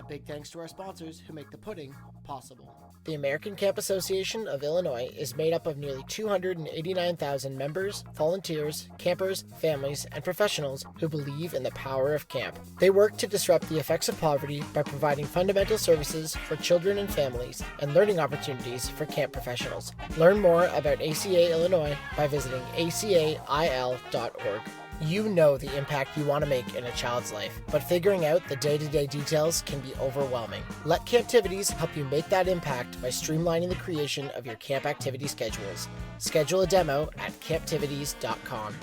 big thanks to our sponsors who make the pudding possible. The American Camp Association of Illinois is made up of nearly 289,000 members, volunteers, campers, families, and professionals who believe in the power of camp. They work to disrupt the effects of poverty by providing fundamental services for children and families and learning opportunities for camp professionals. Learn more about ACA Illinois by visiting acail.org. You know the impact you want to make in a child's life, but figuring out the day-to-day details can be overwhelming. Let Camptivities help you make that impact by streamlining the creation of your camp activity schedules. Schedule a demo at camptivities.com.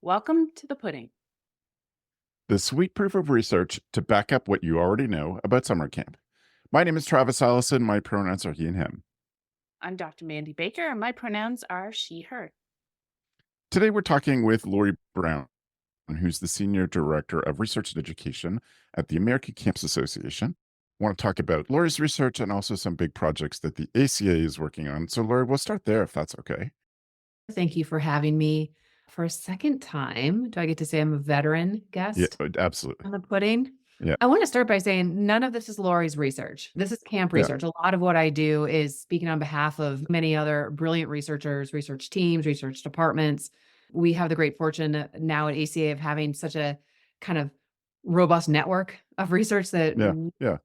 Welcome to the pudding. The sweet proof of research to back up what you already know about summer camp. My name is Travis Allison. My pronouns are he and him. I'm Dr. Mandi Baker, and my pronouns are she, her. Today we're talking with Laurie Brown, who's the Senior Director of Research and Education at the American Camps Association. I want to talk about Laurie's research and also some big projects that the ACA is working on. So Laurie, we'll start there if that's okay. Thank you for having me for a second time. Do I get to say I'm a veteran guest? Yeah, absolutely. On the pudding? Yeah. I want to start by saying none of this is Laurie's research. This is camp research. A lot of what I do is speaking on behalf of many other brilliant researchers, research teams, research departments. We have the great fortune now at ACA of having such a kind of robust network of research that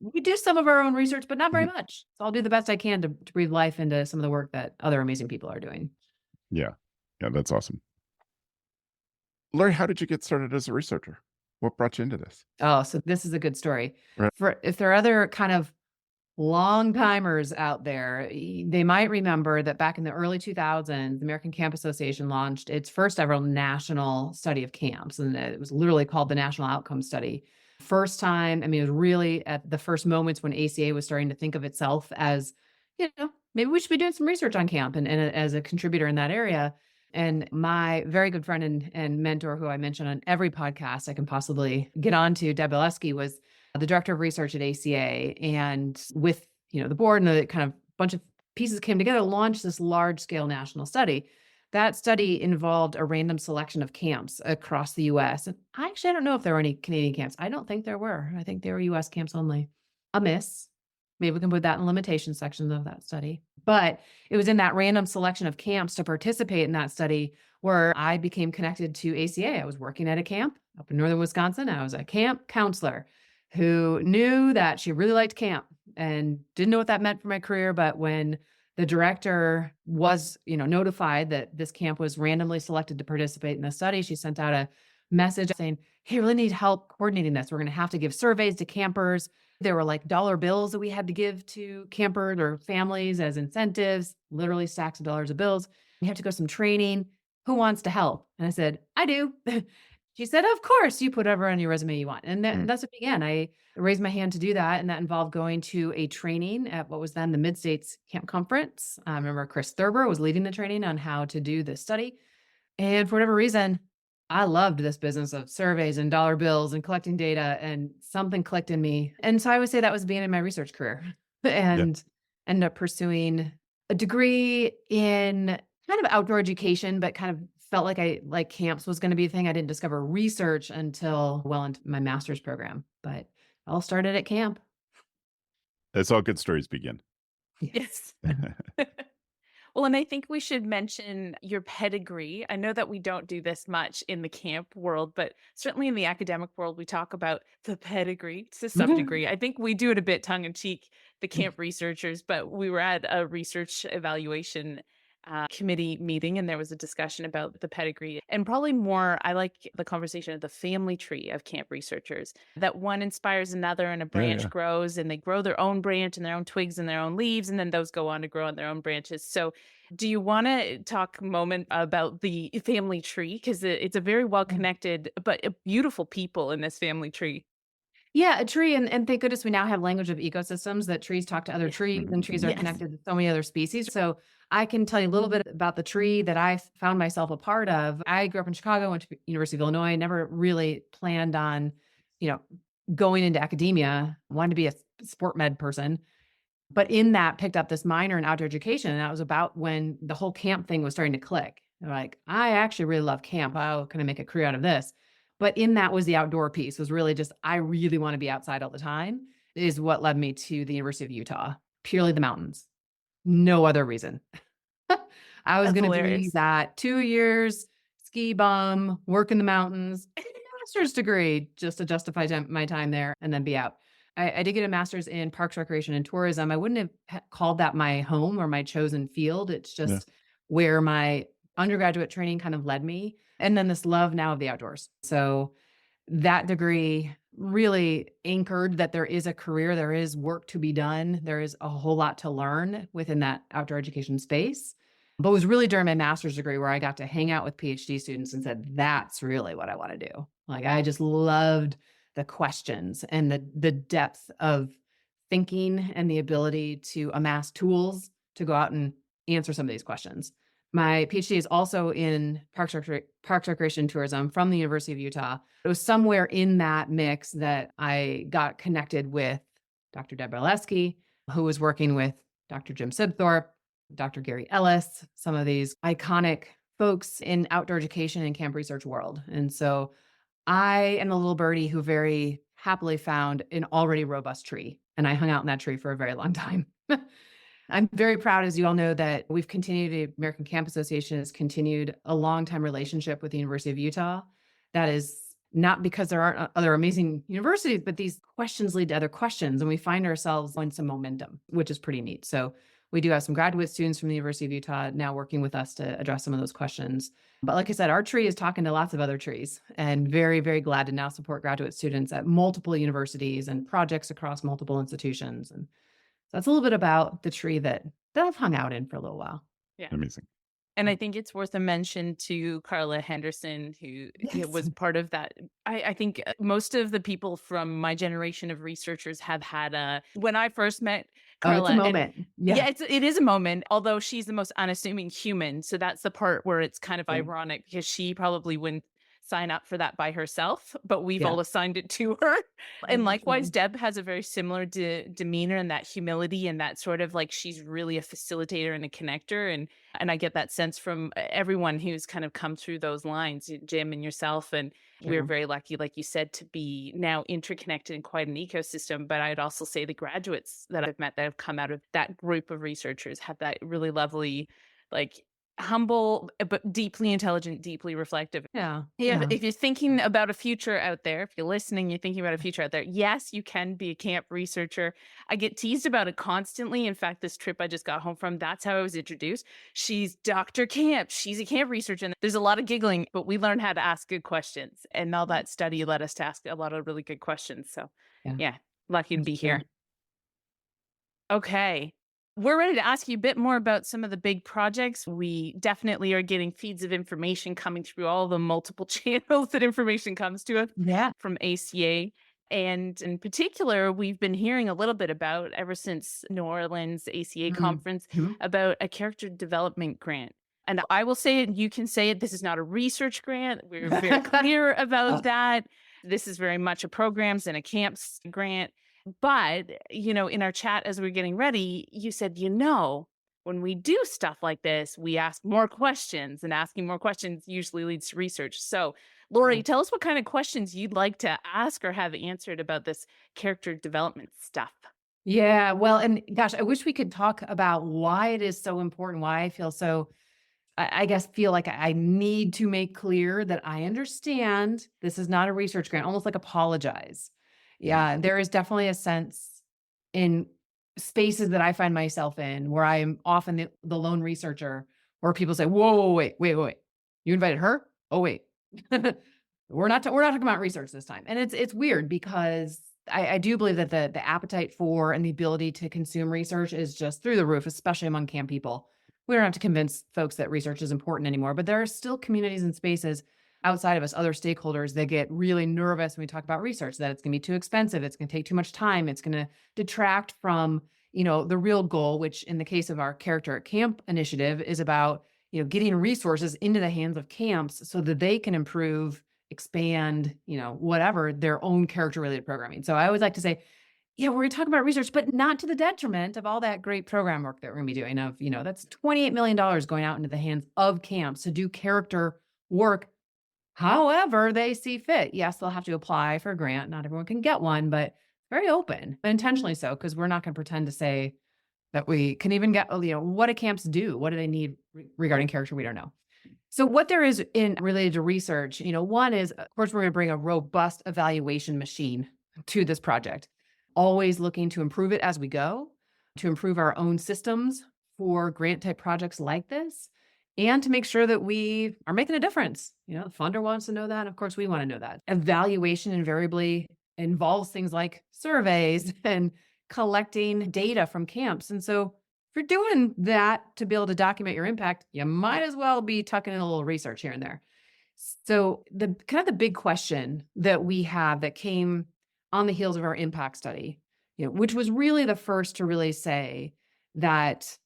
we do some of our own research, but not very much. So I'll do the best I can to breathe life into some of the work that other amazing people are doing. Yeah, that's awesome. Laurie, how did you get started as a researcher? What brought you into this? Oh, so this is a good story. Right. If there are other kind of long timers out there, they might remember that back in the early 2000s, the American Camp Association launched its first ever national study of camps. And it was literally called the National Outcome Study. First time, it was really at the first moments when ACA was starting to think of itself as, maybe we should be doing some research on camp and as a contributor in that area. And my very good friend and mentor, who I mention on every podcast I can possibly get onto, Deb Oleski, was the director of research at ACA. And with the board and the kind of bunch of pieces came together, launched this large scale national study. That study involved a random selection of camps across the U.S. And I don't know if there were any Canadian camps. I don't think there were. I think they were U.S. camps only. A miss. Maybe we can put that in limitation sections of that study. But it was in that random selection of camps to participate in that study where I became connected to ACA. I was working at a camp up in northern Wisconsin. I was a camp counselor who knew that she really liked camp and didn't know what that meant for my career. But when the director was, notified that this camp was randomly selected to participate in the study, she sent out a message saying, "Hey, I really need help coordinating this. We're going to have to give surveys to campers." There were like dollar bills that we had to give to campers or families as incentives, literally stacks of dollars of bills. We have to go some training. Who wants to help? And I said, I do. She said, of course, you put whatever on your resume you want. And that's what began. I raised my hand to do that. And that involved going to a training at what was then the Mid-States Camp Conference. I remember Chris Thurber was leading the training on how to do this study. And for whatever reason, I loved this business of surveys and dollar bills and collecting data, and something clicked in me. And so I would say that was the beginning of my research career, and ended up pursuing a degree in kind of outdoor education, but kind of felt like camps was going to be a thing. I didn't discover research until well into my master's program, but it all started at camp. That's all good stories begin. Yes. Well, and I think we should mention your pedigree. I know that we don't do this much in the camp world, but certainly in the academic world, we talk about the pedigree to some degree. I think we do it a bit tongue in cheek, the camp researchers, but we were at a research evaluation committee meeting, and there was a discussion about the pedigree, and probably more, I like the conversation of the family tree of camp researchers, that one inspires another and a branch grows, and they grow their own branch and their own twigs and their own leaves, and then those go on to grow on their own branches. So do you want to talk a moment about the family tree? Because it's a very well-connected, but beautiful people in this family tree. Yeah, a tree. And thank goodness we now have language of ecosystems, that trees talk to other trees and trees are connected to so many other species. So I can tell you a little bit about the tree that I found myself a part of. I grew up in Chicago, went to University of Illinois, never really planned on, going into academia, wanted to be a sport med person. But in that, picked up this minor in outdoor education. And that was about when the whole camp thing was starting to click. Like, I actually really love camp. How can I make a career out of this? But in that was the outdoor piece, was really just, I really want to be outside all the time, is what led me to the University of Utah, purely the mountains. No other reason. I was That's going to be hilarious. that 2 years, ski bum, work in the mountains, and a master's degree just to justify my time there and then be out. I did get a master's in parks, recreation, and tourism. I wouldn't have called that my home or my chosen field. It's Yeah. just where my undergraduate training kind of led me. And then this love now of the outdoors. So that degree really anchored that there is a career, there is work to be done, there is a whole lot to learn within that outdoor education space. But it was really during my master's degree where I got to hang out with PhD students and said, that's really what I want to do. Like, I just loved the questions and the depth of thinking and the ability to amass tools to go out and answer some of these questions. My PhD is also in parks, recreation, and tourism from the University of Utah. It was somewhere in that mix that I got connected with Dr. Deb Berleski, who was working with Dr. Jim Sibthorpe, Dr. Gary Ellis, some of these iconic folks in outdoor education and camp research world. And so I am the little birdie who very happily found an already robust tree. And I hung out in that tree for a very long time. I'm very proud, as you all know, that we've continued, the American Camp Association has continued a long-time relationship with the University of Utah. That is not because there aren't other amazing universities, but these questions lead to other questions, and we find ourselves in some momentum, which is pretty neat. So we do have some graduate students from the University of Utah now working with us to address some of those questions. But like I said, our tree is talking to lots of other trees, and very, very glad to now support graduate students at multiple universities and projects across multiple institutions. And that's a little bit about the tree that I've hung out in for a little while. Yeah. Amazing. And I think it's worth a mention to Carla Henderson, who was part of that. I think most of the people from my generation of researchers have had when I first met Carla. It's a moment. Yeah, it is a moment, although she's the most unassuming human. So that's the part where it's kind of ironic, because she probably wouldn't sign up for that by herself, but we've all assigned it to her. And likewise, Deb has a very similar demeanor and that humility and that sort of like, she's really a facilitator and a connector. And I get that sense from everyone who's kind of come through those lines, Jim and yourself. And we're very lucky, like you said, to be now interconnected in quite an ecosystem. But I'd also say the graduates that I've met that have come out of that group of researchers have that really lovely, like, humble but deeply intelligent, deeply reflective. If you're thinking about a future out there, if you're listening, you're thinking about a future out there, yes, you can be a camp researcher. I get teased about it constantly. In fact, this trip I just got home from, that's how I was introduced. She's Dr. Camp. She's a camp researcher. And there's a lot of giggling, but we learned how to ask good questions. And all that study led us to ask a lot of really good questions. So yeah, lucky to be here. Okay. We're ready to ask you a bit more about some of the big projects. We definitely are getting feeds of information coming through all the multiple channels that information comes to us from ACA. And in particular, we've been hearing a little bit about, ever since New Orleans ACA conference, about a character development grant. And I will say it, you can say it, this is not a research grant. We're very clear about that. This is very much a programs and a camps grant. But, in our chat as we were getting ready, you said, when we do stuff like this, we ask more questions, and asking more questions usually leads to research. So, Laurie, tell us what kind of questions you'd like to ask or have answered about this character development stuff. Yeah, well, and gosh, I wish we could talk about why it is so important, why I feel so, I guess, feel like I need to make clear that I understand this is not a research grant, almost like apologize. Yeah, there is definitely a sense in spaces that I find myself in where I'm often the lone researcher, where people say, whoa, wait. You invited her? Oh, wait. We're not talking about research this time. And it's weird, because I do believe that the appetite for and the ability to consume research is just through the roof, especially among camp people. We don't have to convince folks that research is important anymore, but there are still communities and spaces outside of us, other stakeholders, that get really nervous when we talk about research, that it's going to be too expensive, it's going to take too much time, it's going to detract from, the real goal, which in the case of our Character at Camp initiative is about, getting resources into the hands of camps so that they can improve, expand, whatever, their own character-related programming. So I always like to say, we're going to talk about research, but not to the detriment of all that great program work that we're going to be doing. That's $28 million going out into the hands of camps to do character work however they see fit. Yes, they'll have to apply for a grant. Not everyone can get one, but very open, intentionally so, because we're not going to pretend to say that we can even get, what do camps do? What do they need regarding character? We don't know. So what there is in related to research, one is, of course, we're going to bring a robust evaluation machine to this project, always looking to improve it as we go, to improve our own systems for grant type projects like this, and to make sure that we are making a difference. The funder wants to know that. And of course, we want to know that. Evaluation invariably involves things like surveys and collecting data from camps. And so if you're doing that to be able to document your impact, you might as well be tucking in a little research here and there. So the big question that we have that came on the heels of our impact study, which was really the first to really say that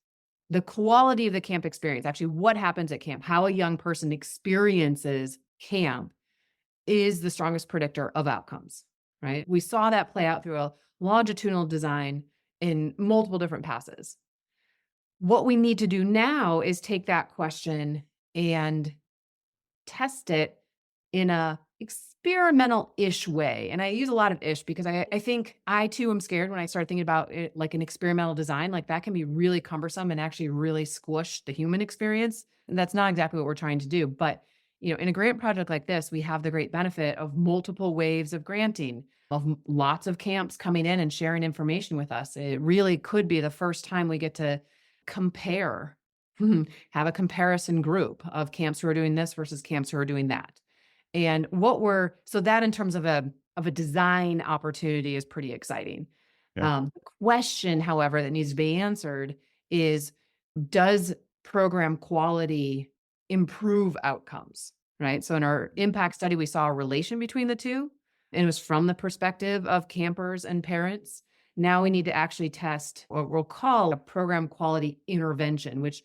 the quality of the camp experience, actually what happens at camp, how a young person experiences camp, is the strongest predictor of outcomes, right? We saw that play out through a longitudinal design in multiple different passes. What we need to do now is take that question and test it in a experimental-ish way. And I use a lot of ish because I think I too am scared when I start thinking about it like an experimental design, like that can be really cumbersome and actually really squish the human experience. And that's not exactly what we're trying to do. But, in a grant project like this, we have the great benefit of multiple waves of granting, of lots of camps coming in and sharing information with us. It really could be the first time we get to compare, have a comparison group of camps who are doing this versus camps who are doing that. And so that in terms of a design opportunity is pretty exciting. Yeah. The question, however, that needs to be answered is, does program quality improve outcomes, right? So in our impact study, we saw a relation between the two, and it was from the perspective of campers and parents. Now we need to actually test what we'll call a program quality intervention, which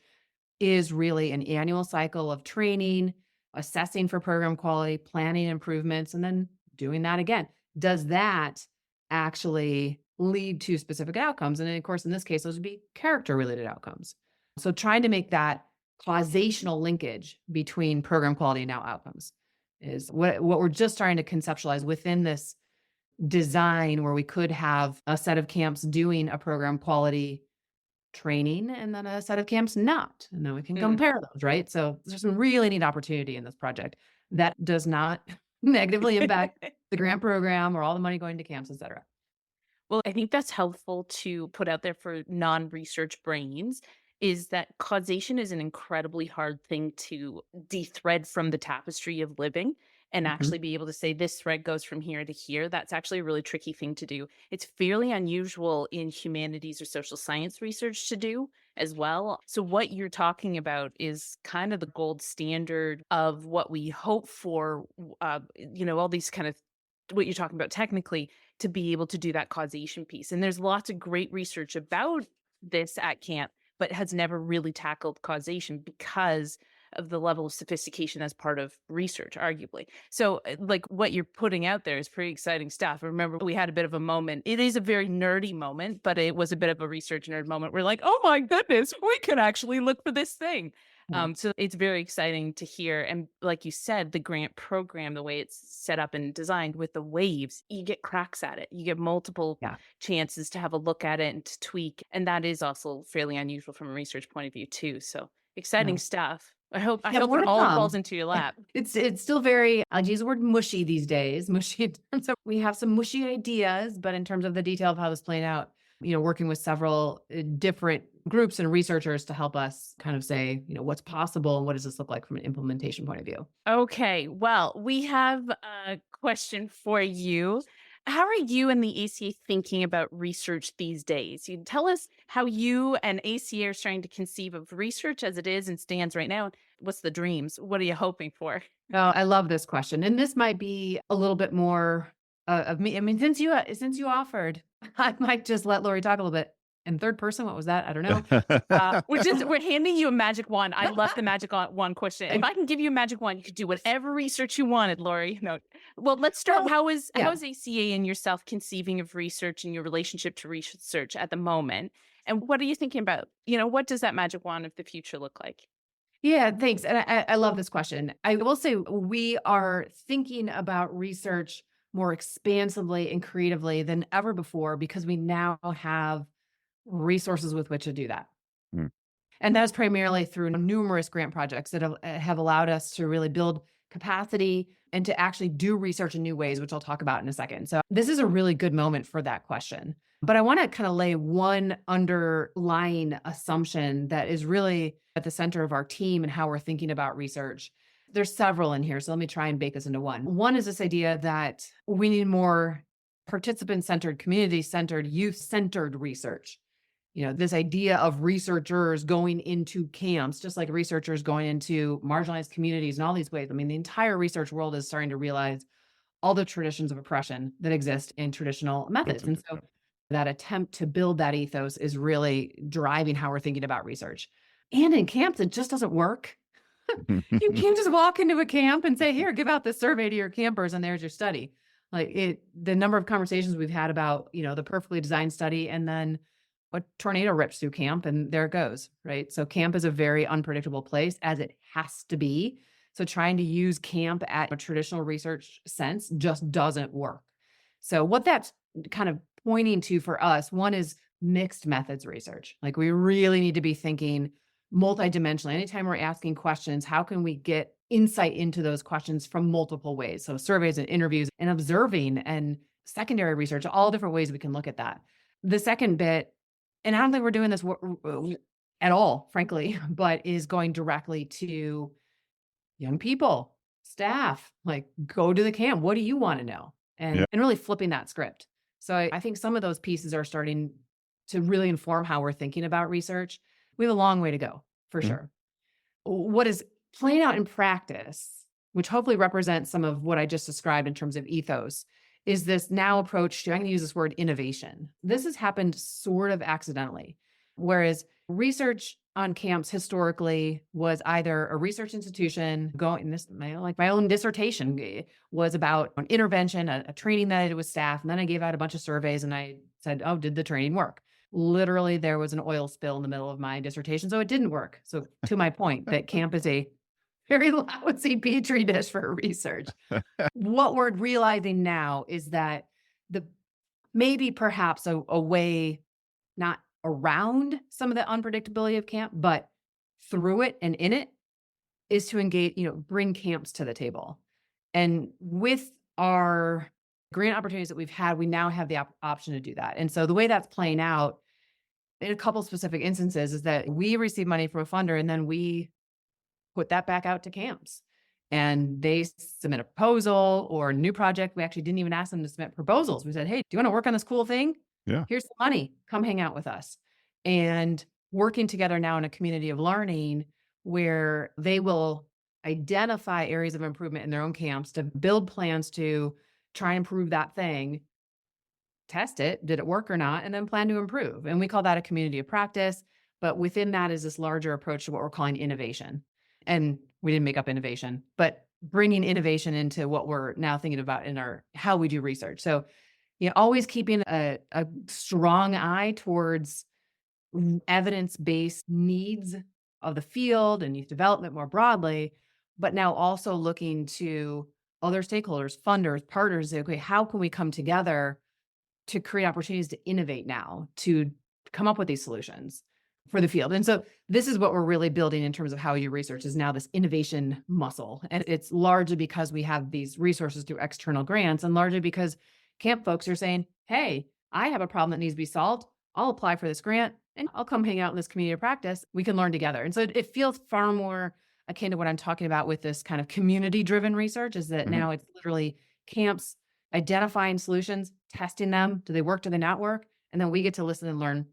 is really an annual cycle of training, assessing for program quality, planning improvements, and then doing that again. Does that actually lead to specific outcomes? And then, of course, in this case, those would be character-related outcomes. So trying to make that causational linkage between program quality and now outcomes is what we're just trying to conceptualize within this design, where we could have a set of camps doing a program quality training and then a set of camps not. And then we can compare those, right? So there's some really neat opportunity in this project that does not negatively impact the grant program or all the money going to camps, et cetera. Well, I think that's helpful to put out there for non-research brains, is that causation is an incredibly hard thing to de-thread from the tapestry of living and actually be able to say this thread goes from here to here. That's actually a really tricky thing to do. It's fairly unusual in humanities or social science research to do as well. So what you're talking about is kind of the gold standard of what we hope for, all these kind of what you're talking about technically, to be able to do that causation piece. And there's lots of great research about this at camp, but has never really tackled causation because of the level of sophistication as part of research, arguably. So like what you're putting out there is pretty exciting stuff. Remember, we had a bit of a moment. It is a very nerdy moment, but it was a bit of a research nerd moment. We're like, oh my goodness, we can actually look for this thing. So it's very exciting to hear. And like you said, the grant program, the way it's set up and designed with the waves, you get cracks at it. You get multiple chances to have a look at it and to tweak. And that is also fairly unusual from a research point of view too. So exciting stuff. I hope it all falls into your lap. It's still very, I'll use the word mushy these days, mushy in terms of we have some mushy ideas, but in terms of the detail of how this played out, working with several different groups and researchers to help us kind of say, what's possible and what does this look like from an implementation point of view. Okay, well, we have a question for you. How are you and the ACA thinking about research these days? You tell us how you and ACA are starting to conceive of research as it is and stands right now. What's the dreams? What are you hoping for? Oh, I love this question. And this might be a little bit more of me. I mean, since you offered, I might just let Laurie talk a little bit. In third person, what was that? I don't know. We're handing you a magic wand. I love the magic wand question. If I can give you a magic wand, you could do whatever research you wanted, Laurie. No. Well, let's start. How is ACA and yourself conceiving of research and your relationship to research at the moment? And what are you thinking about? What does that magic wand of the future look like? Yeah, thanks. And I love this question. I will say we are thinking about research more expansively and creatively than ever before because we now have resources with which to do that. Hmm. And that's primarily through numerous grant projects that have allowed us to really build capacity and to actually do research in new ways, which I'll talk about in a second. So this is a really good moment for that question. But I want to kind of lay one underlying assumption that is really at the center of our team and how we're thinking about research. There's several in here, so let me try and bake this into one. One is this idea that we need more participant-centered, community-centered, youth-centered research. This idea of researchers going into camps, just like researchers going into marginalized communities and all these ways. I mean, the entire research world is starting to realize all the traditions of oppression that exist in traditional methods. And so that attempt to build that ethos is really driving how we're thinking about research. And in camps, it just doesn't work. You can't just walk into a camp and say, here, give out this survey to your campers and there's your study. The number of conversations we've had about, the perfectly designed study and then a tornado rips through camp and there it goes, right? So camp is a very unpredictable place as it has to be. So trying to use camp at a traditional research sense just doesn't work. So what that's kind of pointing to for us, one is mixed methods research. We really need to be thinking multidimensionally. Anytime we're asking questions, how can we get insight into those questions from multiple ways? So surveys and interviews and observing and secondary research, all different ways we can look at that. The second bit, and I don't think we're doing this at all, frankly, but is going directly to young people, staff, go to the camp. What do you want to know? And really flipping that script. So I think some of those pieces are starting to really inform how we're thinking about research. We have a long way to go, for sure. What is playing out in practice, which hopefully represents some of what I just described in terms of ethos, is this now approach to, I'm going to use this word, innovation. This has happened sort of accidentally, whereas research on camps historically was either a research institution my own dissertation was about an intervention, a training that I did with staff. And then I gave out a bunch of surveys and I said, oh, did the training work? Literally, there was an oil spill in the middle of my dissertation. So it didn't work. So to my point that camp is a very lousy petri dish for research. What we're realizing now is that maybe perhaps a way not around some of the unpredictability of camp, but through it and in it is to engage, bring camps to the table. And with our grant opportunities that we've had, we now have the option to do that. And so the way that's playing out in a couple specific instances is that we receive money from a funder and then we put that back out to camps and they submit a proposal or a new project. We actually didn't even ask them to submit proposals. We said, hey, do you want to work on this cool thing? Yeah. Here's the money. Come hang out with us. And working together now in a community of learning where they will identify areas of improvement in their own camps to build plans to try and improve that thing, test it, did it work or not, and then plan to improve. And we call that a community of practice. But within that is this larger approach to what we're calling innovation. And we didn't make up innovation, but bringing innovation into what we're now thinking about in how we do research. So, always keeping a strong eye towards evidence-based needs of the field and youth development more broadly, but now also looking to other stakeholders, funders, partners, say, okay, how can we come together to create opportunities to innovate now, to come up with these solutions for the field? And so this is what we're really building in terms of how you research is now this innovation muscle. And it's largely because we have these resources through external grants and largely because camp folks are saying, hey, I have a problem that needs to be solved. I'll apply for this grant and I'll come hang out in this community of practice. We can learn together. And so it feels far more akin to what I'm talking about with this kind of community-driven research is that now it's literally camps identifying solutions, testing them. Do they work? Do they not work? And then we get to listen and learn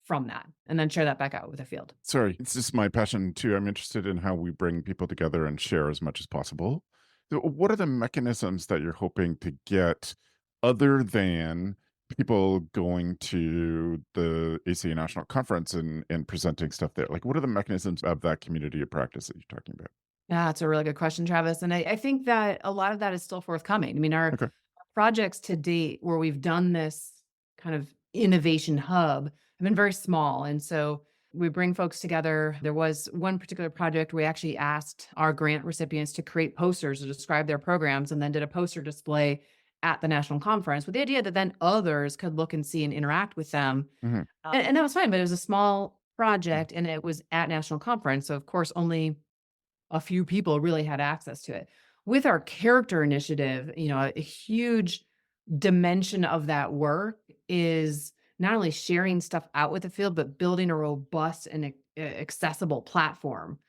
from that and then share that back out with the field. Sorry, it's just my passion too. I'm interested in how we bring people together and share as much as possible. So what are the mechanisms that you're hoping to get other than people going to the ACA National Conference and presenting stuff there? What are the mechanisms of that community of practice that you're talking about? Yeah, that's a really good question, Travis. And I think that a lot of that is still forthcoming. I mean, our projects to date where we've done this kind of innovation hub have been very small. And so We bring folks together. There was one particular project where we actually asked our grant recipients to create posters to describe their programs and then did a poster display at the national conference with the idea that then others could look and see and interact with them. Mhm. And that was fine, but it was a small project and it was at national conference. So of course, only a few people really had access to it. With our character initiative, a huge dimension of that work is not only sharing stuff out with the field, but building a robust and accessible platform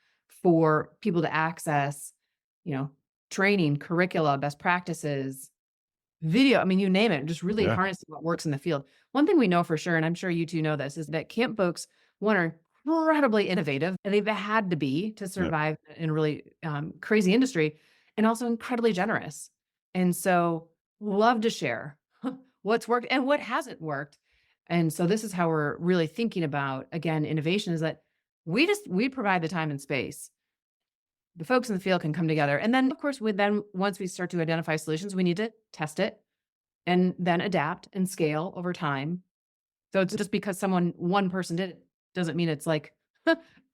for people to access, training, curricula, best practices, video. I mean, you name it, just really Yeah. harnessing what works in the field. One thing we know for sure, and I'm sure you two know this, is that camp folks, one, are incredibly innovative, and they've had to be to survive in a really crazy industry, and also incredibly generous. And so love to share what's worked and what hasn't worked. And so this is how we're really thinking about, again, innovation is that we provide the time and space. The folks in the field can come together. And then, of course, once we start to identify solutions, we need to test it and then adapt and scale over time. So it's just because one person did it doesn't mean it's like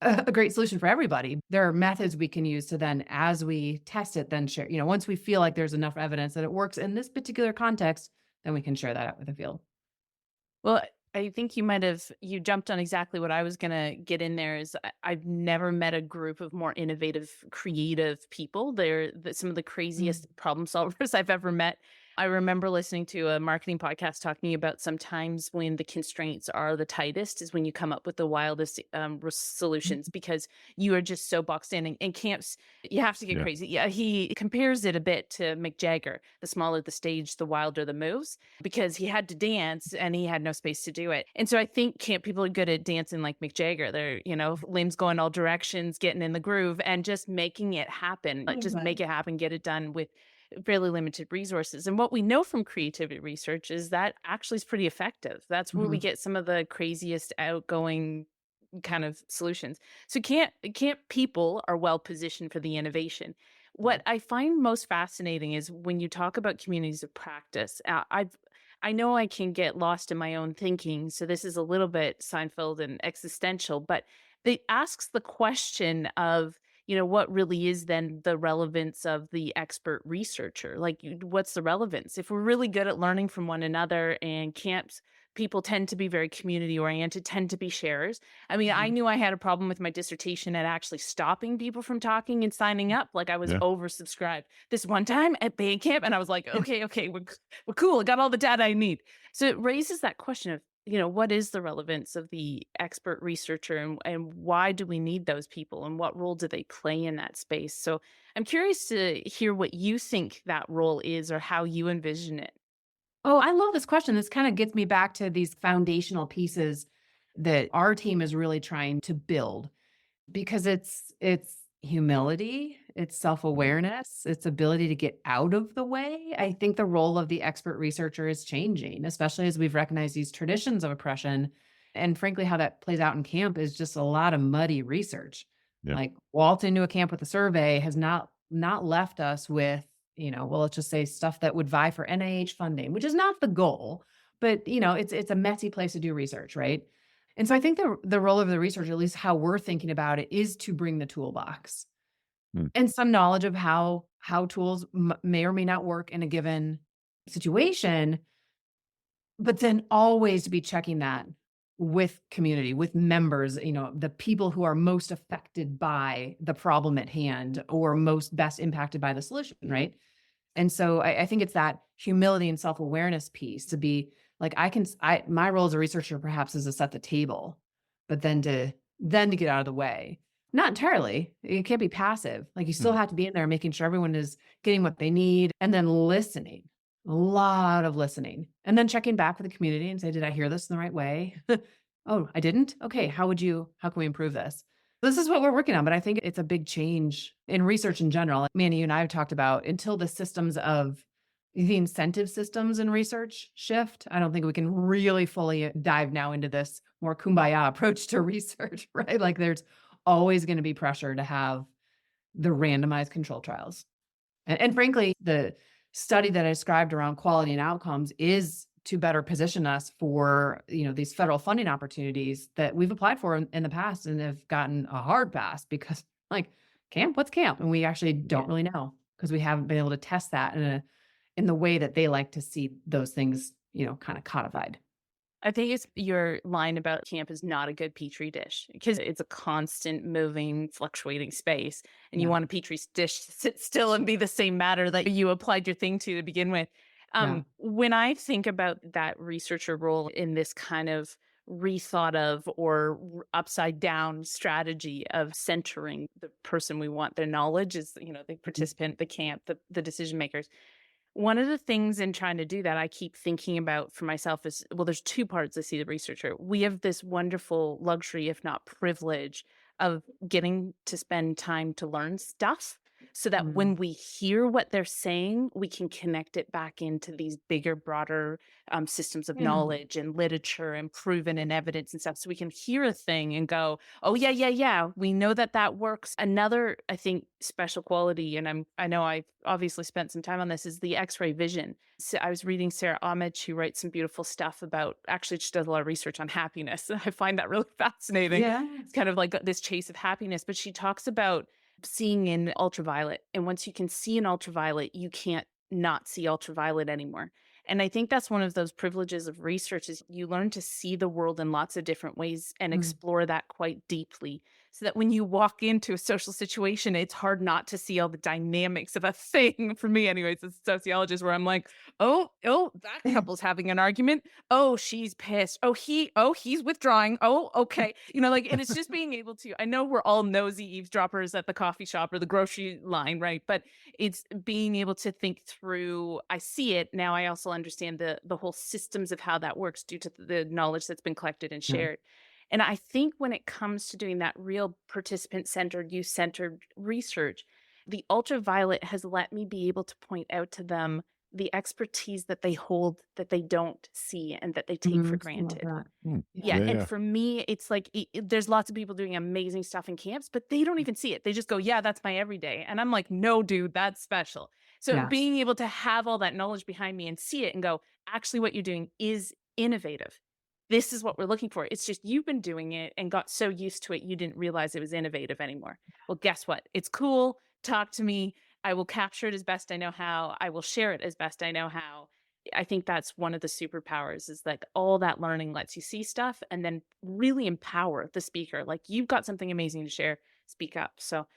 a great solution for everybody. There are methods we can use to then, as we test it, then share. Once we feel like there's enough evidence that it works in this particular context, then we can share that out with the field. Well, I think you jumped on exactly what I was going to get in there is I've never met a group of more innovative, creative people. They're some of the craziest problem solvers I've ever met. I remember listening to a marketing podcast talking about sometimes when the constraints are the tightest is when you come up with the wildest solutions because you are just so boxed in. And camps, you have to get crazy. Yeah, he compares it a bit to Mick Jagger. The smaller the stage, the wilder the moves, because he had to dance and he had no space to do it. And so I think camp people are good at dancing like Mick Jagger. They're, limbs going all directions, getting in the groove and just making it happen. Like just make it happen, get it done with fairly limited resources. And what we know from creativity research is that actually is pretty effective. That's where we get some of the craziest outgoing kind of solutions. So camp people are well positioned for the innovation. What I find most fascinating is when you talk about communities of practice. I know I can get lost in my own thinking, so this is a little bit Seinfeld and existential, but it asks the question of what really is then the relevance of the expert researcher? Like, what's the relevance? If we're really good at learning from one another and camps, people tend to be very community oriented, tend to be sharers. I mean, I knew I had a problem with my dissertation at actually stopping people from talking and signing up. Like I was oversubscribed this one time at band camp. And I was like, okay, we're cool. I got all the data I need. So it raises that question of, what is the relevance of the expert researcher and why do we need those people and what role do they play in that space? So I'm curious to hear what you think that role is or how you envision it. Oh, I love this question. This kind of gets me back to these foundational pieces that our team is really trying to build because it's humility, it's self-awareness, it's ability to get out of the way. I think the role of the expert researcher is changing, especially as we've recognized these traditions of oppression. And frankly, how that plays out in camp is just a lot of muddy research. Yeah. Like walked into a camp with a survey has not left us with, well, let's just say stuff that would vie for NIH funding, which is not the goal, but it's a messy place to do research, right? And so I think the role of the researcher, at least how we're thinking about it, is to bring the toolbox and some knowledge of how tools may or may not work in a given situation, but then always to be checking that with community, with members, the people who are most affected by the problem at hand or most best impacted by the solution, right? And so I think it's that humility and self-awareness piece to be like, my role as a researcher perhaps is to set the table, but then to get out of the way. Not entirely. You can't be passive. Like you still have to be in there making sure everyone is getting what they need and then listening, a lot of listening, and then checking back with the community and say, did I hear this in the right way? Oh, I didn't? Okay. How can we improve this? This is what we're working on, but I think it's a big change in research in general. Like Mandi, you and I have talked about until the incentive systems in research shift, I don't think we can really fully dive now into this more kumbaya approach to research, right? Like there's always going to be pressure to have the randomized control trials. And frankly, the study that I described around quality and outcomes is to better position us for, these federal funding opportunities that we've applied for in the past and have gotten a hard pass because like what's camp? And we actually don't really know because we haven't been able to test that in the way that they like to see those things, kind of codified. I think it's your line about camp is not a good petri dish because it's a constant moving, fluctuating space. And you Yeah. want a petri dish to sit still and be the same matter that you applied your thing to begin with. Yeah. When I think about that researcher role in this kind of rethought of or upside down strategy of centering the person we want, their knowledge is, the participant, the camp, the decision makers. One of the things in trying to do that I keep thinking about for myself is, well, there's two parts I see the researcher. We have this wonderful luxury, if not privilege, of getting to spend time to learn stuff so that when we hear what they're saying, we can connect it back into these bigger, broader systems of knowledge and literature and proven and evidence and stuff. So we can hear a thing and go, oh, yeah, we know that works. Another, I think, special quality, and I know I've obviously spent some time on this, is the X-ray vision. So I was reading Sarah Ahmed, who writes some beautiful stuff about, actually she does a lot of research on happiness. I find that really fascinating. Yeah. It's kind of like this chase of happiness, but she talks about seeing in ultraviolet. And once you can see in ultraviolet, you can't not see ultraviolet anymore. And I think that's one of those privileges of research is you learn to see the world in lots of different ways and explore that quite deeply. So that when you walk into a social situation, it's hard not to see all the dynamics of a thing. For me, anyways, as a sociologist, where I'm like, oh, that couple's having an argument. Oh, she's pissed. He's withdrawing. Oh, okay. And it's just being able to, I know we're all nosy eavesdroppers at the coffee shop or the grocery line, right? But it's being able to think through, I see it. Now I also understand the whole systems of how that works due to the knowledge that's been collected and shared. And I think when it comes to doing that real participant-centered, youth-centered research, the ultraviolet has let me be able to point out to them the expertise that they hold that they don't see and that they take for granted. And for me, it's like there's lots of people doing amazing stuff in camps, but they don't even see it. They just go, yeah, that's my everyday. And I'm like, no, dude, that's special. So being able to have all that knowledge behind me and see it and go, actually, what you're doing is innovative. This is what we're looking for. It's just you've been doing it and got so used to it, you didn't realize it was innovative anymore. Well, guess what? It's cool. Talk to me. I will capture it as best I know how. I will share it as best I know how. I think that's one of the superpowers is like all that learning lets you see stuff and then really empower the speaker. Like you've got something amazing to share, speak up. So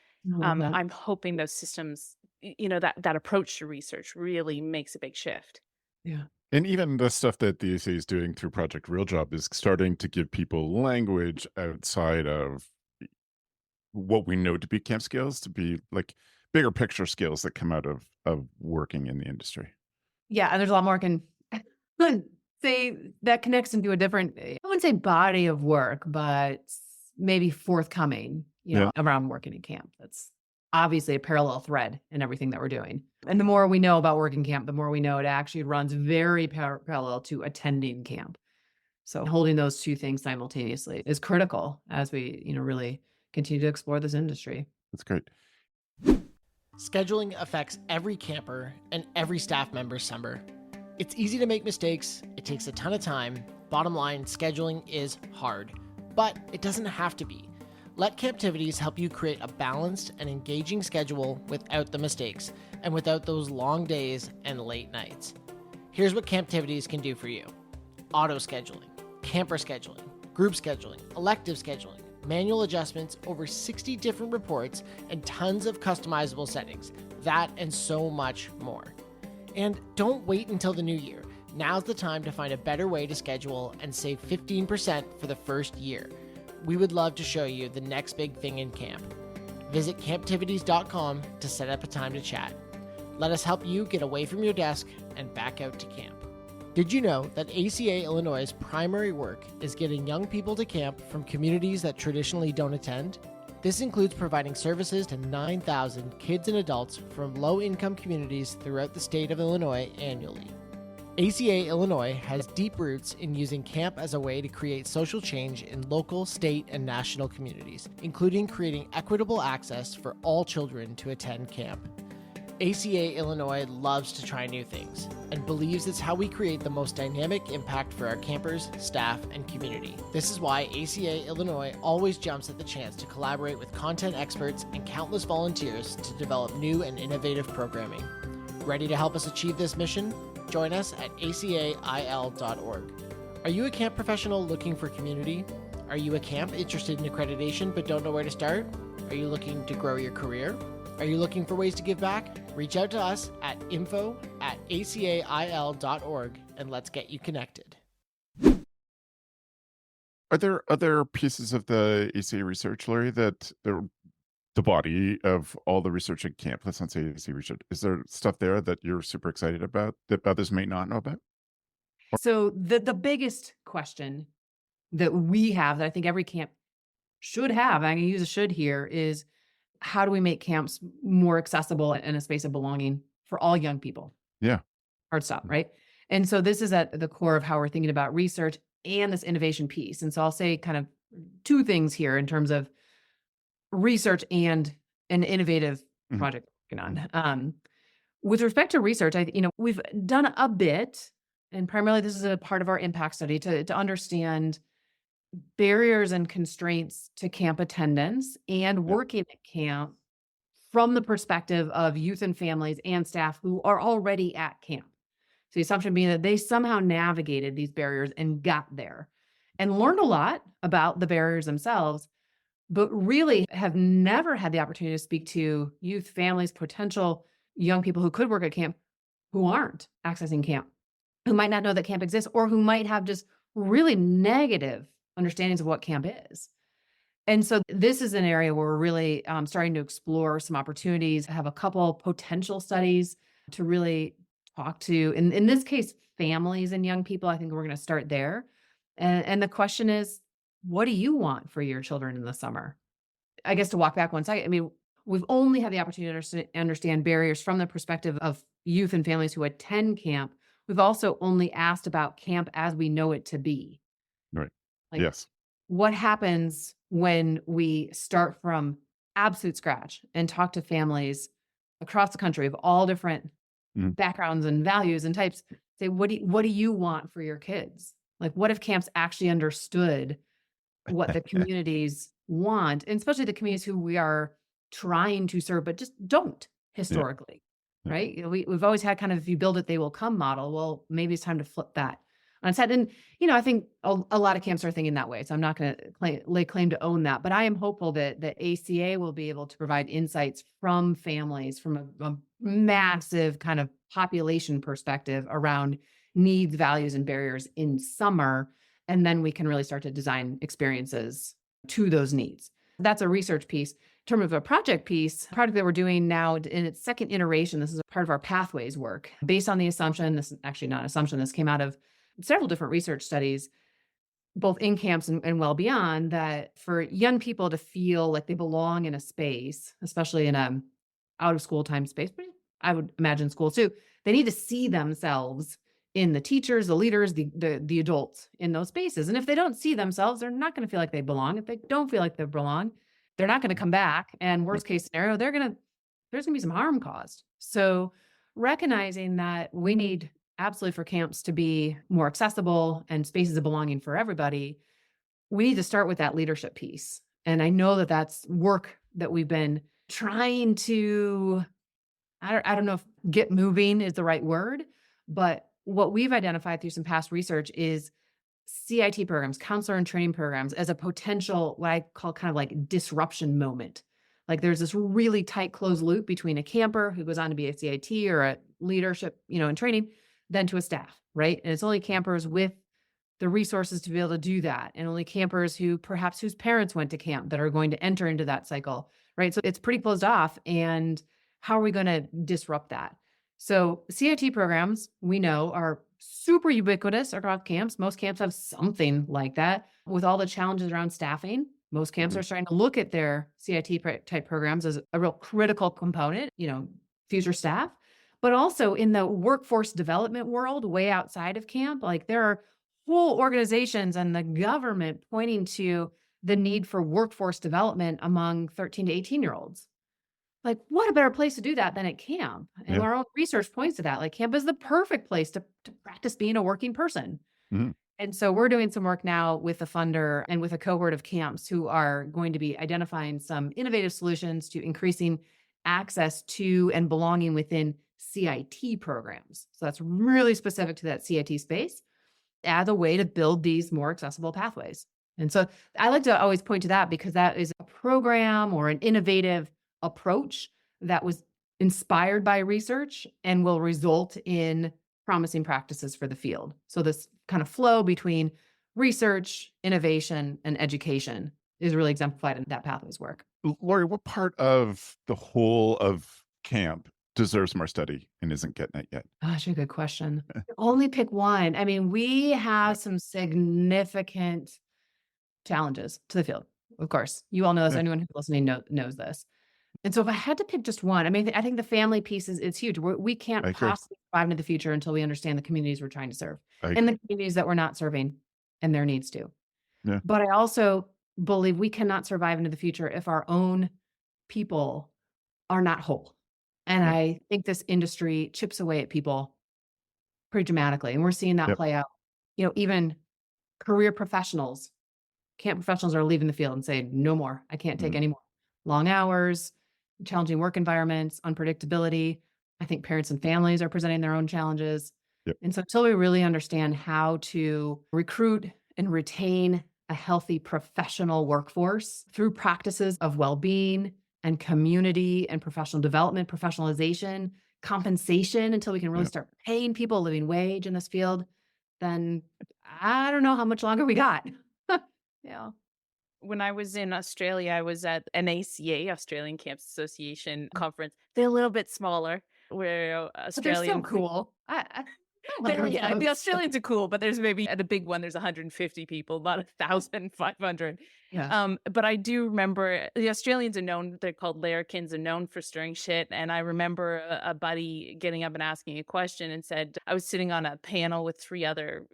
I'm hoping those systems, that approach to research really makes a big shift. Yeah. And even the stuff that the ACA is doing through Project Real Job is starting to give people language outside of what we know to be camp skills, to be like bigger picture skills that come out of working in the industry. Yeah. And there's a lot more can say that connects into a different, I wouldn't say body of work, but maybe forthcoming, around working in camp. That's obviously a parallel thread in everything that we're doing. And the more we know about working camp, the more we know it actually runs very parallel to attending camp. So holding those two things simultaneously is critical as we, really continue to explore this industry. That's great. Scheduling affects every camper and every staff member's summer. It's easy to make mistakes. It takes a ton of time. Bottom line, scheduling is hard, but it doesn't have to be. Let Camptivities help you create a balanced and engaging schedule without the mistakes and without those long days and late nights. Here's what Camptivities can do for you. Auto scheduling, camper scheduling, group scheduling, elective scheduling, manual adjustments, over 60 different reports, and tons of customizable settings. That and so much more. And don't wait until the new year. Now's the time to find a better way to schedule and save 15% for the first year. We would love to show you the next big thing in camp. Visit camptivities.com to set up a time to chat. Let us help you get away from your desk and back out to camp. Did you know that ACA Illinois' primary work is getting young people to camp from communities that traditionally don't attend? This includes providing services to 9,000 kids and adults from low-income communities throughout the state of Illinois annually. ACA Illinois has deep roots in using camp as a way to create social change in local, state, and national communities, including creating equitable access for all children to attend camp. ACA Illinois loves to try new things and believes it's how we create the most dynamic impact for our campers, staff, and community. This is why ACA Illinois always jumps at the chance to collaborate with content experts and countless volunteers to develop new and innovative programming. Ready to help us achieve this mission? Join us at acail.org. Are you a camp professional looking for community? Are you a camp interested in accreditation but don't know where to start? Are you looking to grow your career? Are you looking for ways to give back? Reach out to us at info@acail.org and let's get you connected. Are there other pieces of the ACA research, Laurie, that the body of all the research at camp, let's not say ACA research, is there stuff there that you're super excited about that others may not know about? So the biggest question that we have, that I think every camp should have, I'm going to use a should here, is how do we make camps more accessible and a space of belonging for all young people? Yeah. Hard stop, right? And so this is at the core of how we're thinking about research and this innovation piece. And so I'll say kind of two things here in terms of research and an innovative project we're working on. With respect to research, we've done a bit, and primarily this is a part of our impact study to understand barriers and constraints to camp attendance and working at camp from the perspective of youth and families and staff who are already at camp. So the assumption being that they somehow navigated these barriers and got there and learned a lot about the barriers themselves, but really have never had the opportunity to speak to youth, families, potential young people who could work at camp who aren't accessing camp, who might not know that camp exists, or who might have just really negative understandings of what camp is. And so this is an area where we're really starting to explore some opportunities, have a couple potential studies to really talk to, in this case, families and young people. I think we're going to start there. And the question is, what do you want for your children in the summer? I guess to walk back one second, I mean, we've only had the opportunity to understand barriers from the perspective of youth and families who attend camp. We've also only asked about camp as we know it to be. Right. Like, Yes. what happens when we start from absolute scratch and talk to families across the country of all different backgrounds and values and types? Say, what do you want for your kids? Like, what if camps actually understood what the communities want, and especially the communities who we are trying to serve, but just don't historically, right? We've always had kind of, if you build it, they will come model. Well, maybe it's time to flip that on its head. And, I think a lot of camps are thinking that way. So I'm not going to lay claim to own that, but I am hopeful that the ACA will be able to provide insights from families, from a massive kind of population perspective around needs, values, and barriers in summer. And then we can really start to design experiences to those needs. That's a research piece. In terms of a project piece, project that we're doing now in its second iteration, this is a part of our pathways work based on the assumption, this is actually not an assumption, this came out of several different research studies, both in camps and well beyond, that for young people to feel like they belong in a space, especially in a out of school time space, but I would imagine school too, they need to see themselves in the teachers, the leaders, the adults in those spaces. And if they don't see themselves, they're not going to feel like they belong. If they don't feel like they belong, they're not going to come back. And worst case scenario, there's going to be some harm caused. So recognizing that we need absolutely for camps to be more accessible and spaces of belonging for everybody, we need to start with that leadership piece. And I know that that's work that we've been trying to, I don't know if get moving is the right word, but what we've identified through some past research is CIT programs, counselor and training programs, as a potential, what I call kind of like disruption moment. Like there's this really tight closed loop between a camper who goes on to be a CIT or a leadership, in training, then to a staff, right? And it's only campers with the resources to be able to do that. And only campers whose parents went to camp that are going to enter into that cycle, right? So it's pretty closed off. And how are we going to disrupt that? So CIT programs, we know, are super ubiquitous across camps. Most camps have something like that. With all the challenges around staffing, most camps are starting to look at their CIT type programs as a real critical component, future staff. But also in the workforce development world, way outside of camp, like there are whole organizations and the government pointing to the need for workforce development among 13 to 18-year-olds. like, what a better place to do that than at camp? And Yeah. our own research points to that. Like, camp is the perfect place to practice being a working person. Mhm. And so we're doing some work now with the funder and with a cohort of camps who are going to be identifying some innovative solutions to increasing access to and belonging within CIT programs. So that's really specific to that CIT space as a way to build these more accessible pathways. And so I like to always point to that because that is a program or an innovative approach that was inspired by research and will result in promising practices for the field. So this kind of flow between research, innovation, and education is really exemplified in that pathways work. Laurie, what part of the whole of camp deserves more study and isn't getting it yet? Gosh, a good question. Only pick one. I mean, we have some significant challenges to the field. Of course, you all know this. Yeah. Anyone who's listening knows this. And so if I had to pick just one, I mean, I think the family piece is huge. We can't I agree. possibly survive into the future until we understand the communities we're trying to serve I and agree. the communities that we're not serving and their needs too. Yeah. But I also believe we cannot survive into the future if our own people are not whole. And Yeah. I think this industry chips away at people pretty dramatically. And we're seeing that Yep. play out. Even career professionals, camp professionals are leaving the field and saying, no more. I can't take Mhm. any more. Long hours, challenging work environments, unpredictability. I think parents and families are presenting their own challenges. Yep. And so until we really understand how to recruit and retain a healthy professional workforce through practices of well-being and community and professional development, professionalization, compensation, until we can really Yep. start paying people a living wage in this field, then I don't know how much longer we got. Yeah. When I was in Australia, I was at an ACA, Australian Camps Association conference. They're a little bit smaller, where But they're so Australians cool. I love Yeah, the those. Australians are cool, but there's maybe at a big one, there's 150 people, not 1,500. Yeah. But I do remember the Australians are known, they're called larrikins, are known for stirring shit. And I remember a buddy getting up and asking a question and said, I was sitting on a panel with 3 other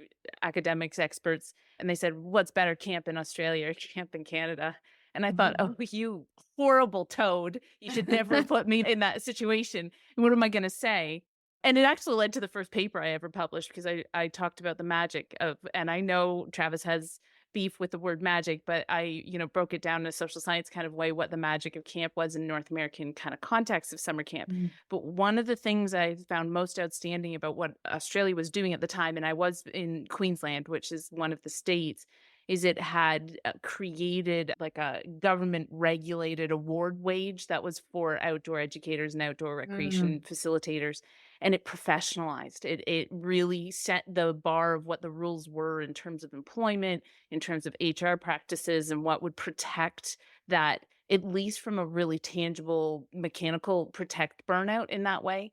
academics, experts, and they said, what's better, camp in Australia or camp in Canada? And I thought, oh, you horrible toad. You should never put me in that situation. What am I going to say? And it actually led to the first paper I ever published because I talked about the magic of, and I know Travis has beef with the word magic, but I, broke it down in a social science kind of way, what the magic of camp was in North American kind of context of summer camp. Mm. But one of the things I found most outstanding about what Australia was doing at the time, and I was in Queensland, which is one of the states, is it had created like a government regulated award wage that was for outdoor educators and outdoor recreation facilitators. And it professionalized it really set the bar of what the rules were in terms of employment, in terms of HR practices, and what would protect that, at least from a really tangible mechanical protect burnout in that way.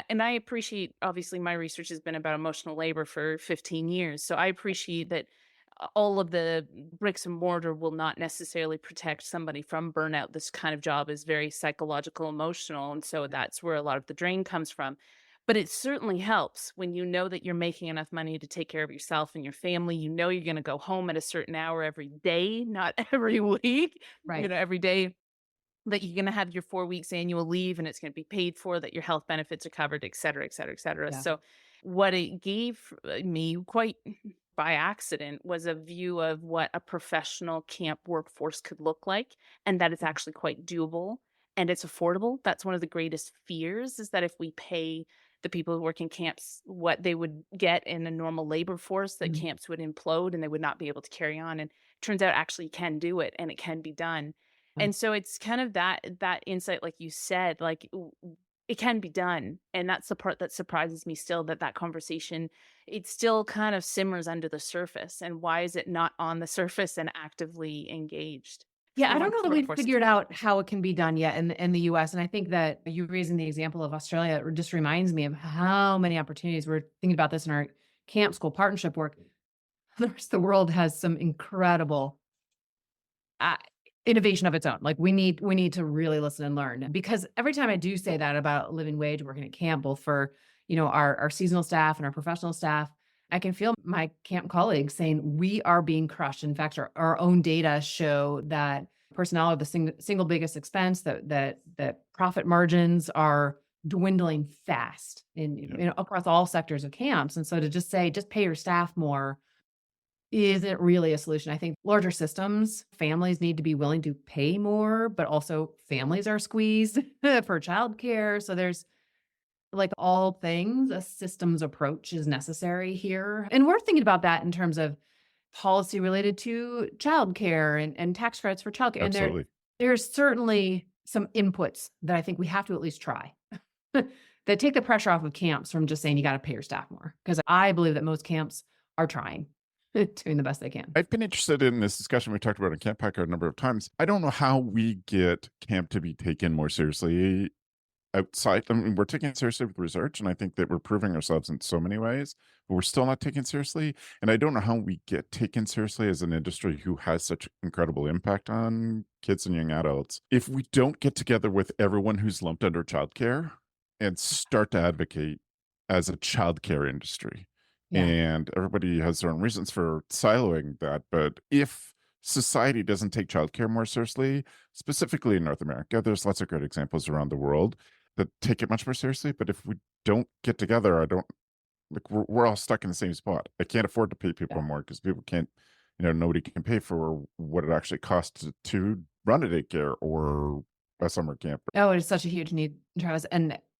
And I appreciate, obviously my research has been about emotional labor for 15 years, so I appreciate that all of the bricks and mortar will not necessarily protect somebody from burnout. This kind of job is very psychological, emotional, and so that's where a lot of the drain comes from. But it certainly helps when you know that you're making enough money to take care of yourself and your family. You know you're going to go home at a certain hour every day, not every week, Right. every day, that you're going to have your 4 weeks annual leave and it's going to be paid for, that your health benefits are covered, et cetera, et cetera, et cetera. Yeah. So what it gave me quite by accident was a view of what a professional camp workforce could look like, and that it's actually quite doable and it's affordable. That's one of the greatest fears, is that if we pay the people who work in camps what they would get in a normal labor force, that Mhm. camps would implode and they would not be able to carry on. And it turns out actually you can do it and it can be done. Yeah. And so it's kind of that insight, like you said, like it can be done. And that's the part that surprises me still, that conversation, it still kind of simmers under the surface. And why is it not on the surface and actively engaged? Yeah, I from don't a know that we've workforce figured out how it can be done yet in the US. And I think that you raising the example of Australia just reminds me of how many opportunities we're thinking about this in our camp school partnership work. The rest of the world has some incredible uh, innovation of its own. Like we need to really listen and learn, because every time I do say that about living wage working at camp, both for our seasonal staff and our professional staff, I can feel my camp colleagues saying we are being crushed. In fact, our own data show that Personnel are the single biggest expense. That profit margins are dwindling fast across all sectors of camps. And so to just say, just pay your staff more isn't really a solution. I think larger systems, families need to be willing to pay more, but also families are squeezed for childcare. So there's, like all things, a systems approach is necessary here. And we're thinking about that in terms of policy related to childcare and tax credits for childcare. And Absolutely. there's certainly some inputs that I think we have to at least try that take the pressure off of camps from just saying you got to pay your staff more. Because I believe that most camps are trying, doing the best they can. I've been interested in this discussion we talked about in Camp Packer a number of times. I don't know how we get camp to be taken more seriously outside. I mean, we're taking it seriously with research, and I think that we're proving ourselves in so many ways, but we're still not taken seriously. And I don't know how we get taken seriously as an industry who has such incredible impact on kids and young adults if we don't get together with everyone who's lumped under childcare and start to advocate as a childcare industry. Yeah. And everybody has their own reasons for siloing that. But if society doesn't take childcare more seriously, specifically in North America, there's lots of great examples around the world that take it much more seriously. But if we don't get together, we're all stuck in the same spot. I can't afford to pay people more because people can't, nobody can pay for what it actually costs to run a daycare or a summer camp. Oh, it's such a huge need, Travis.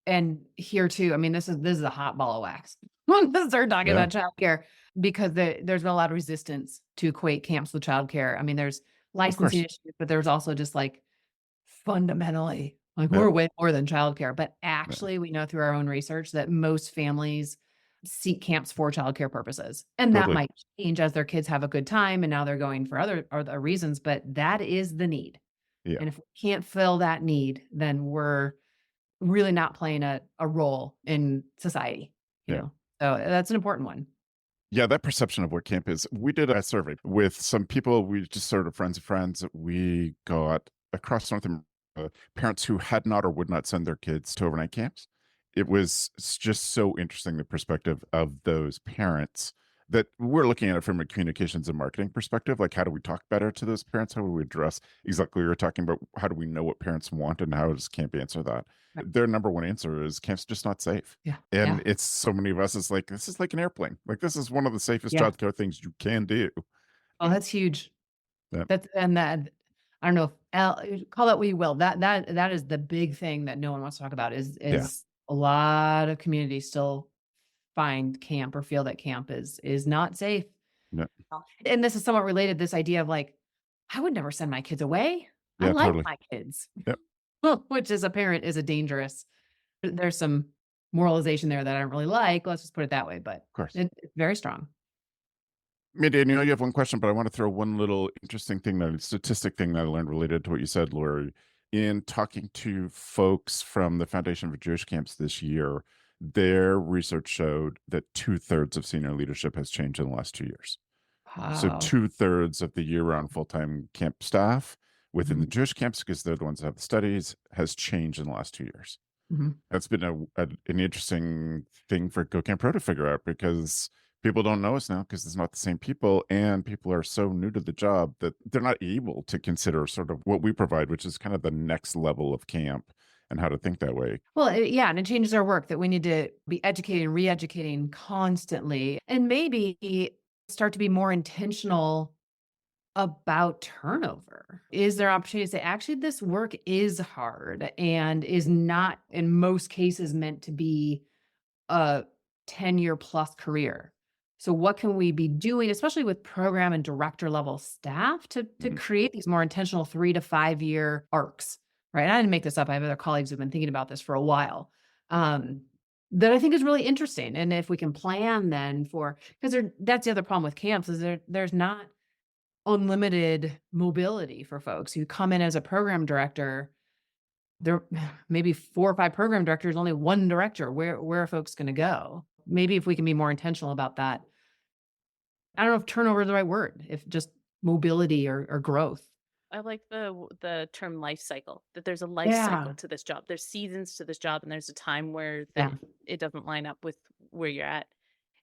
And here too, I mean, this is a hot ball of wax. Let's start talking about childcare because there's been a lot of resistance to equate camps with childcare. I mean, there's licensing issues, but there's also just like fundamentally, we're way more than childcare. But actually, we know through our own research that most families seek camps for childcare purposes, and that might change as their kids have a good time and now they're going for other reasons. But that is the need, and if we can't fill that need, then we're really not playing a role in society. You know, so that's an important one. Yeah, that perception of what camp is. We did a survey with some people. We just sort of friends of friends. We got across North America parents who had not or would not send their kids to overnight camps. It was just so interesting, the perspective of those parents, that we're looking at it from a communications and marketing perspective. Like, how do we talk better to those parents? How do we address exactly what you're talking about? How do we know what parents want, and how does camp answer that? Right. Their number one answer is camp's just not safe. Yeah. And it's so many of us, it's like, this is like an airplane. Like, this is one of the safest childcare things you can do. Oh, that's huge. That I don't know if call that what you will. That is the big thing that no one wants to talk about is a lot of communities still find camp or feel that camp is not safe. Yeah. And this is somewhat related, this idea of like, I would never send my kids away. I like my kids. Yep. Well, which as a parent is there's some moralization there that I don't really like. Let's just put it that way. But of course, it's very strong. Mandi, I know you have one question, but I want to throw one little interesting statistic thing that I learned related to what you said, Laurie. In talking to folks from the Foundation for Jewish Camps this year, their research showed that 2/3 of senior leadership has changed in the last 2 years. Wow. So 2/3 of the year-round full-time camp staff within the Jewish camps, because they're the ones that have the studies, has changed in the last 2 years. That's been an interesting thing for Go Camp Pro to figure out, because people don't know us now because it's not the same people, and people are so new to the job that they're not able to consider sort of what we provide, which is kind of the next level of camp and how to think that way. Well, and it changes our work that we need to be educating and re-educating constantly, and maybe start to be more intentional about turnover. Is there opportunity to say, actually, this work is hard and is not in most cases meant to be a 10-year plus career? So what can we be doing, especially with program and director level staff, to create these more intentional 3 to 5 year arcs, right? And I didn't make this up. I have other colleagues who've been thinking about this for a while, that I think is really interesting. And if we can plan then because that's the other problem with camps is there's not unlimited mobility for folks who come in as a program director. There may be 4 or 5 program directors, only one director. Where are folks going to go? Maybe if we can be more intentional about that. I don't know if turnover is the right word, if just mobility or growth. I like the term life cycle, that there's a life cycle to this job. There's seasons to this job, and there's a time where it doesn't line up with where you're at.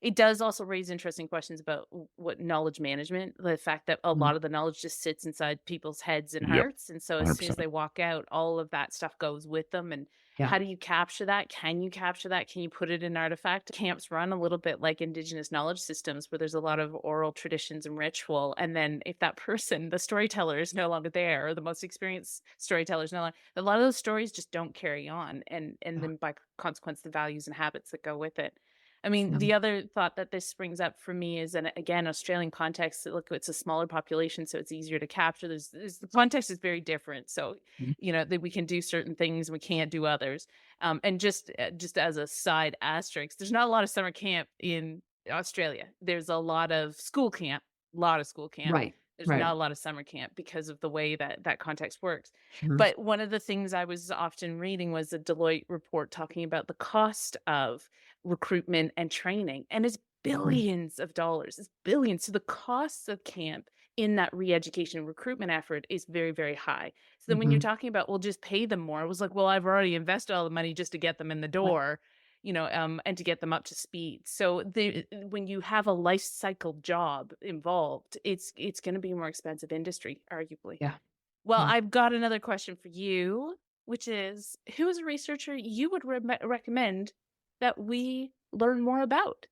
It does also raise interesting questions about what knowledge management, the fact that a Mm, lot of the knowledge just sits inside people's heads and Yep, hearts. And so as soon as 100%. they walk out, all of that stuff goes with them. And yeah. how do you capture that? Can you capture that? Can you put it in artifact? Camps run a little bit like indigenous knowledge systems where there's a lot of oral traditions and ritual. And then if that person, the storyteller, is no longer there, or the most experienced storyteller is no longer, a lot of those stories just don't carry on. And Yeah. then by consequence, the values and habits that go with it. I mean, Yeah. the other thought that this brings up for me is, and again, Australian context, look, it's a smaller population, so it's easier to capture. The context is very different. So, Mm, that we can do certain things and we can't do others. And just as a side asterisk, there's not a lot of summer camp in Australia. There's a lot of school camp, right. There's Right. not a lot of summer camp because of the way that that context works. Mhm. But one of the things I was often reading was a Deloitte report talking about the cost of recruitment and training, and it's Mm, billions of dollars. It's billions. So the costs of camp in that re-education recruitment effort is very, very high. So then when you're mhm. talking about, well, just pay them more, I was like, well, I've already invested all the money just to get them in the Right. door, and to get them up to speed. So when you have a life cycle job involved, it's going to be a more expensive industry, arguably. Yeah. Well, Yeah. I've got another question for you, which is, who is a researcher you would recommend that we learn more about?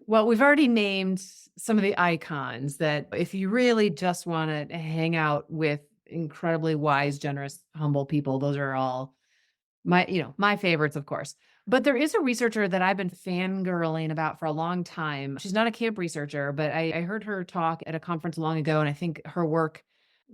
Well, we've already named some of the icons that if you really just want to hang out with incredibly wise, generous, humble people, those are all my favorites, of course. But there is a researcher that I've been fangirling about for a long time. She's not a camp researcher, but I heard her talk at a conference long ago, and I think her work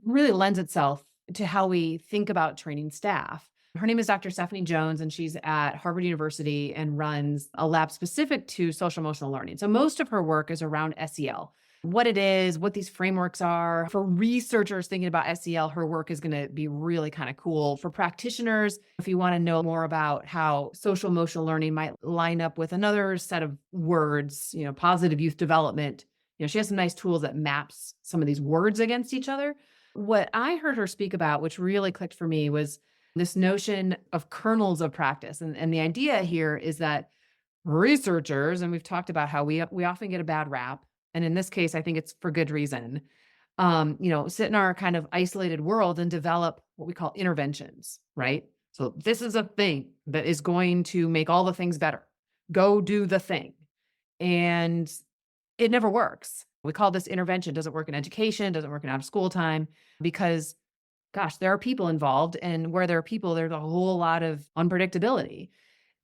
really lends itself to how we think about training staff. Her name is Dr. Stephanie Jones, and she's at Harvard University and runs a lab specific to social emotional learning. So most of her work is around SEL, what it is, what these frameworks are. For researchers thinking about SEL, her work is going to be really kind of cool. For practitioners, if you want to know more about how social emotional learning might line up with another set of words, positive youth development, she has some nice tools that maps some of these words against each other. What I heard her speak about, which really clicked for me, was this notion of kernels of practice. And the idea here is that researchers, and we've talked about how we often get a bad rap, and in this case, I think it's for good reason, sit in our kind of isolated world and develop what we call interventions, right? So this is a thing that is going to make all the things better. Go do the thing. And it never works. We call this intervention. Doesn't work in education, doesn't work in out of school time, because gosh, there are people involved. And where there are people, there's a whole lot of unpredictability.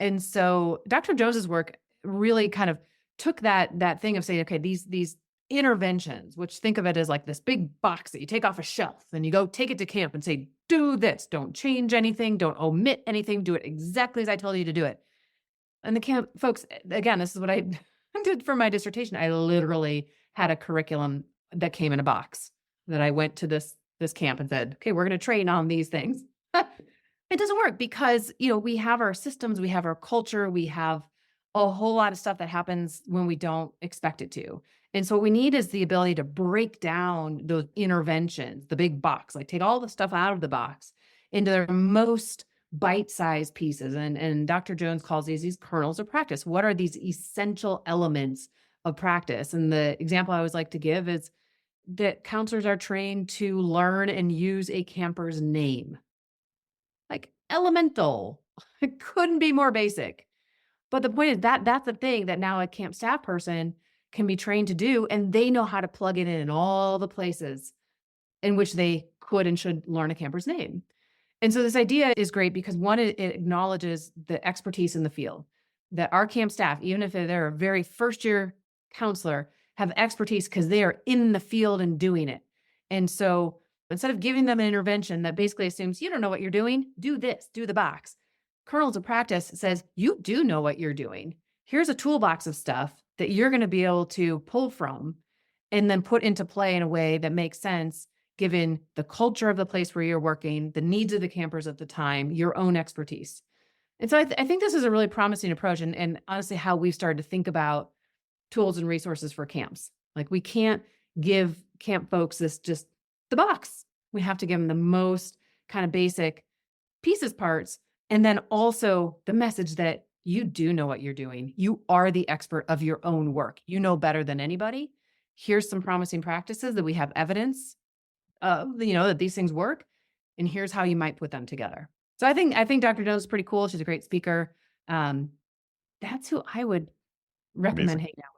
And so Dr. Jones's work really kind of took that thing of saying, okay, these interventions, which think of it as like this big box that you take off a shelf and you go take it to camp and say, do this, don't change anything, don't omit anything, do it exactly as I told you to do it. And the camp folks, again, this is what I did for my dissertation. I literally had a curriculum that came in a box that I went to this camp and said, okay, we're going to train on these things. It doesn't work because, we have our systems, we have our culture, we have a whole lot of stuff that happens when we don't expect it to. And so what we need is the ability to break down those interventions, the big box, like take all the stuff out of the box into their most bite-sized pieces. And Dr. Jones calls these kernels of practice. What are these essential elements of practice? And the example I always like to give is that counselors are trained to learn and use a camper's name. Like elemental. It couldn't be more basic. But the point is that that's the thing that now a camp staff person can be trained to do, and they know how to plug it in all the places in which they could and should learn a camper's name. And so this idea is great because one, it acknowledges the expertise in the field, that our camp staff, even if they're a very first year counselor, have expertise because they are in the field and doing it. And so instead of giving them an intervention that basically assumes you don't know what you're doing, do this, do the box. Kernels of practice says you do know what you're doing. Here's a toolbox of stuff that you're going to be able to pull from and then put into play in a way that makes sense given the culture of the place where you're working, the needs of the campers at the time, your own expertise. And so I think this is a really promising approach and honestly how we've started to think about tools and resources for camps. Like we can't give camp folks this just the box. We have to give them the most kind of basic pieces parts and then also the message that you do know what you're doing. You are the expert of your own work. You know better than anybody. Here's some promising practices that we have evidence of, that these things work. And here's how you might put them together. So I think Dr. Jones is pretty cool. She's a great speaker. That's who I would recommend hanging out with.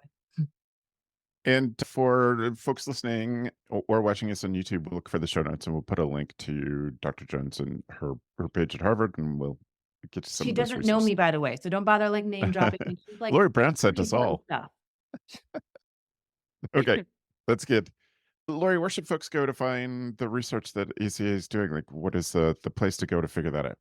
And for folks listening or watching us on YouTube, we'll look for the show notes and we'll put a link to Dr. Jones and her page at Harvard, and we'll get to some She of those doesn't know me, by the way, so don't bother like name dropping me. She's like Laurie Brown sent pretty us all. important stuff. Okay, that's good. Laurie, where should folks go to find the research that ACA is doing? Like, what is the place to go to figure that out?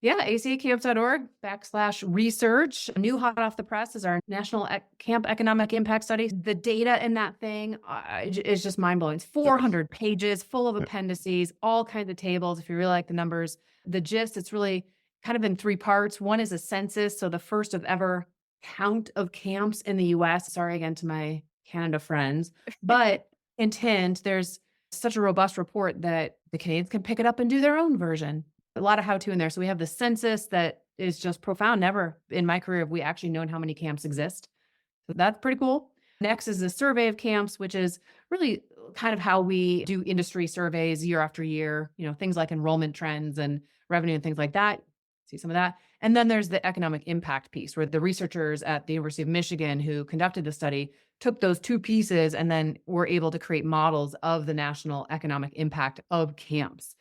Yeah, acacamps.org/research. New hot off the press is our National Camp Economic Impact Study. The data in that thing is just mind-blowing. It's 400 pages, full of appendices, all kinds of tables, if you really like the numbers. The gist, it's really kind of in 3 parts. One is a census, so the first of ever count of camps in the U.S. Sorry again to my Canada friends. But intent, there's such a robust report that the Canadians can pick it up and do their own version. A lot of how-to in there. So we have the census that is just profound. Never in my career have we actually known how many camps exist. So that's pretty cool. Next is the survey of camps, which is really kind of how we do industry surveys year after year, things like enrollment trends and revenue and things like that. See some of that. And then there's the economic impact piece, where the researchers at the University of Michigan who conducted the study took those 2 pieces and then were able to create models of the national economic impact of camps.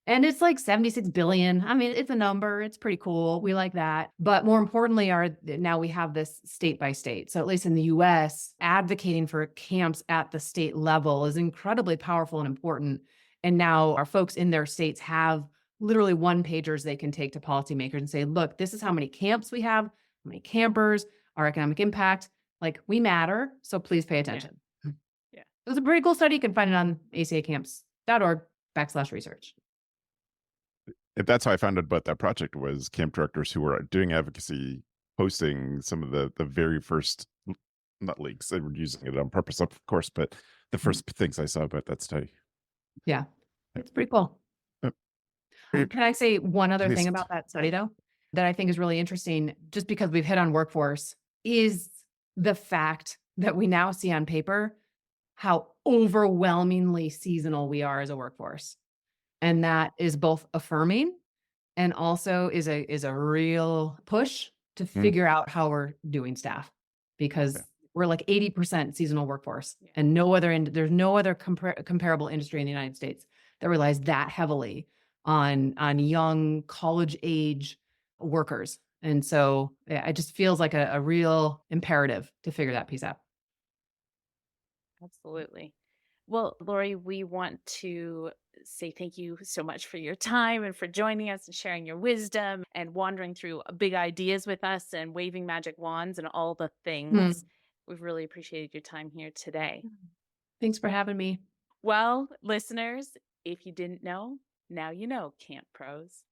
And it's like 76 billion. I mean, it's a number. It's pretty cool. We like that. But more importantly, now we have this state by state. So at least in the US, advocating for camps at the state level is incredibly powerful and important. And now our folks in their states have literally one-pagers they can take to policymakers and say, look, this is how many camps we have, how many campers, our economic impact. Like, we matter. So please pay attention. Yeah. It was a pretty cool study. You can find it on acacamps.org/research. That's how I found out about that project, was camp directors who were doing advocacy posting some of the very first, not leaks, they were using it on purpose, of course, but the first things I saw about that study. Yeah, it's pretty cool. Can I say one other thing about that study, though, that I think is really interesting, just because we've hit on workforce, is the fact that we now see on paper how overwhelmingly seasonal we are as a workforce. And that is both affirming and also is a real push to figure out how we're doing staff, because we're like 80% seasonal workforce, and there's no other comparable industry in the United States that relies that heavily on young college age workers. And so it just feels like a real imperative to figure that piece out. Absolutely. Well, Laurie, we want to say thank you so much for your time and for joining us and sharing your wisdom and wandering through big ideas with us and waving magic wands and all the things. We've really appreciated your time here today. Thanks for having me. Well, listeners, if you didn't know, now you know, Camp Pros.